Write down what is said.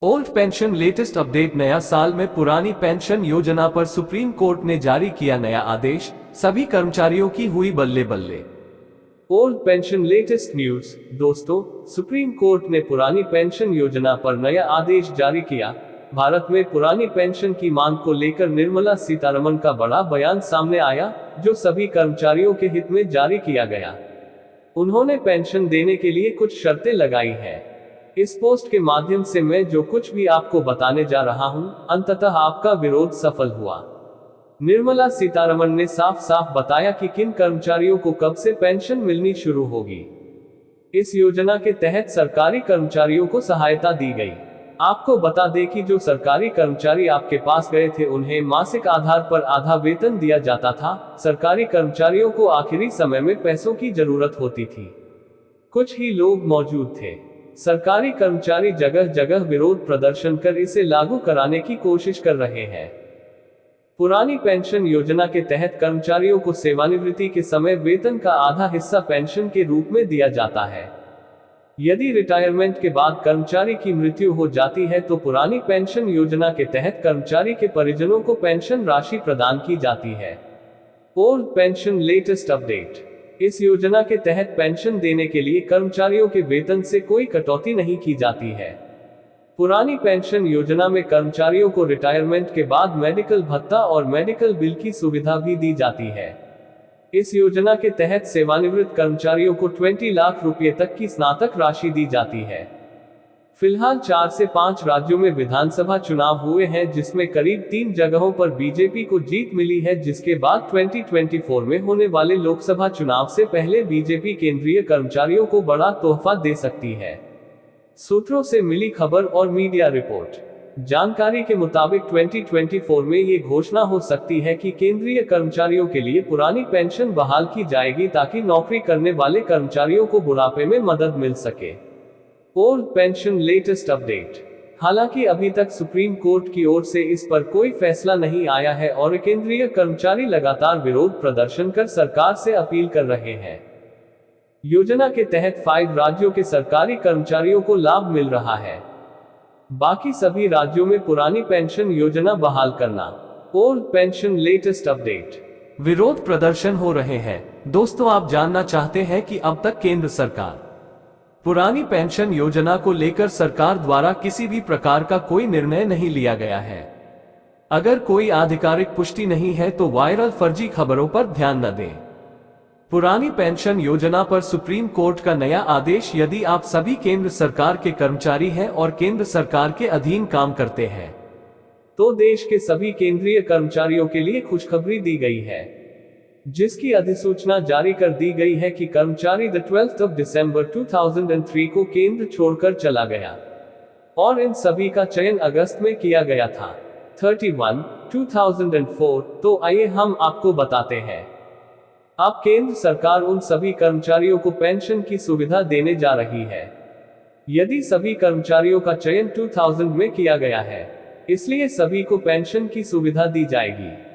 Old pension latest update. नया साल में पुरानी पेंशन योजना पर सुप्रीम कोर्ट ने जारी किया नया आदेश, सभी कर्मचारियों की हुई बल्ले बल्ले। Old pension latest news. दोस्तों, सुप्रीम कोर्ट ने पुरानी पेंशन योजना पर नया आदेश जारी किया। भारत में पुरानी पेंशन की मांग को लेकर निर्मला सीतारमण का बड़ा बयान सामने आया, जो सभी कर्मचारियों के हित में जारी किया गया। उन्होंने पेंशन देने के लिए कुछ शर्तें लगाई हैं। इस पोस्ट के माध्यम से मैं जो कुछ भी आपको बताने जा रहा हूं, अंततः आपका विरोध सफल हुआ। निर्मला सीतारमण ने साफ साफ बताया कि किन कर्मचारियों को कब से पेंशन मिलनी शुरू होगी। इस योजना के तहत सरकारी कर्मचारियों को सहायता दी गई। आपको बता दें कि जो सरकारी कर्मचारी आपके पास गए थे, उन्हें मासिक आधार पर आधा वेतन दिया जाता था। सरकारी कर्मचारियों को आखिरी समय में पैसों की जरूरत होती थी। कुछ ही लोग मौजूद थे। सरकारी कर्मचारी जगह जगह विरोध प्रदर्शन कर इसे लागू कराने की कोशिश कर रहे हैं। पुरानी पेंशन योजना के तहत कर्मचारियों को सेवानिवृत्ति के समय वेतन का आधा हिस्सा पेंशन के रूप में दिया जाता है। यदि रिटायरमेंट के बाद कर्मचारी की मृत्यु हो जाती है तो पुरानी पेंशन योजना के तहत कर्मचारी के परिजनों को पेंशन राशि प्रदान की जाती है। Old pension latest update. इस योजना के तहत पेंशन देने के लिए कर्मचारियों के वेतन से कोई कटौती नहीं की जाती है। पुरानी पेंशन योजना में कर्मचारियों को रिटायरमेंट के बाद मेडिकल भत्ता और मेडिकल बिल की सुविधा भी दी जाती है। इस योजना के तहत सेवानिवृत्त कर्मचारियों को 20 लाख रुपए तक की स्नातक राशि दी जाती है। फिलहाल 4 से 5 राज्यों में विधानसभा चुनाव हुए हैं, जिसमें करीब 3 जगहों पर बीजेपी को जीत मिली है, जिसके बाद 2024 में होने वाले लोकसभा चुनाव से पहले बीजेपी केंद्रीय कर्मचारियों को बड़ा तोहफा दे सकती है। सूत्रों से मिली खबर और मीडिया रिपोर्ट। जानकारी के मुताबिक 2024 में ये घोषणा हो सकती है कि केंद्रीय कर्मचारियों के लिए पुरानी पेंशन बहाल की जाएगी, ताकि नौकरी करने वाले कर्मचारियों को बुढ़ापे में मदद मिल सके। Old pension latest update. हालांकि अभी तक सुप्रीम कोर्ट की ओर से इस पर कोई फैसला नहीं आया है और केंद्रीय कर्मचारी लगातार विरोध प्रदर्शन कर सरकार से अपील कर रहे हैं। योजना के तहत 5 राज्यों के सरकारी कर्मचारियों को लाभ मिल रहा है। बाकी सभी राज्यों में पुरानी पेंशन योजना बहाल करना। Old pension latest update. विरोध प्रदर्शन हो रहे हैं। दोस्तों, आप जानना चाहते हैं कि अब तक केंद्र सरकार पुरानी पेंशन योजना को लेकर सरकार द्वारा किसी भी प्रकार का कोई निर्णय नहीं लिया गया है। अगर कोई आधिकारिक पुष्टि नहीं है तो वायरल फर्जी खबरों पर ध्यान न दें। पुरानी पेंशन योजना पर सुप्रीम कोर्ट का नया आदेश। यदि आप सभी केंद्र सरकार के कर्मचारी हैं और केंद्र सरकार के अधीन काम करते हैं, तो देश के सभी केंद्रीय कर्मचारियों के लिए खुशखबरी दी गई है, जिसकी अधिसूचना जारी कर दी गई है कि कर्मचारी 12 दिसंबर 2003 को केंद्र छोड़कर चला गया और इन सभी का चयन अगस्त में किया गया था, 31/2004। तो आइए हम आपको बताते हैं। अब केंद्र सरकार उन सभी कर्मचारियों को पेंशन की सुविधा देने जा रही है। यदि सभी कर्मचारियों का चयन 2000 में किया गया है, इसलिए सभी को पेंशन की सुविधा दी जाएगी।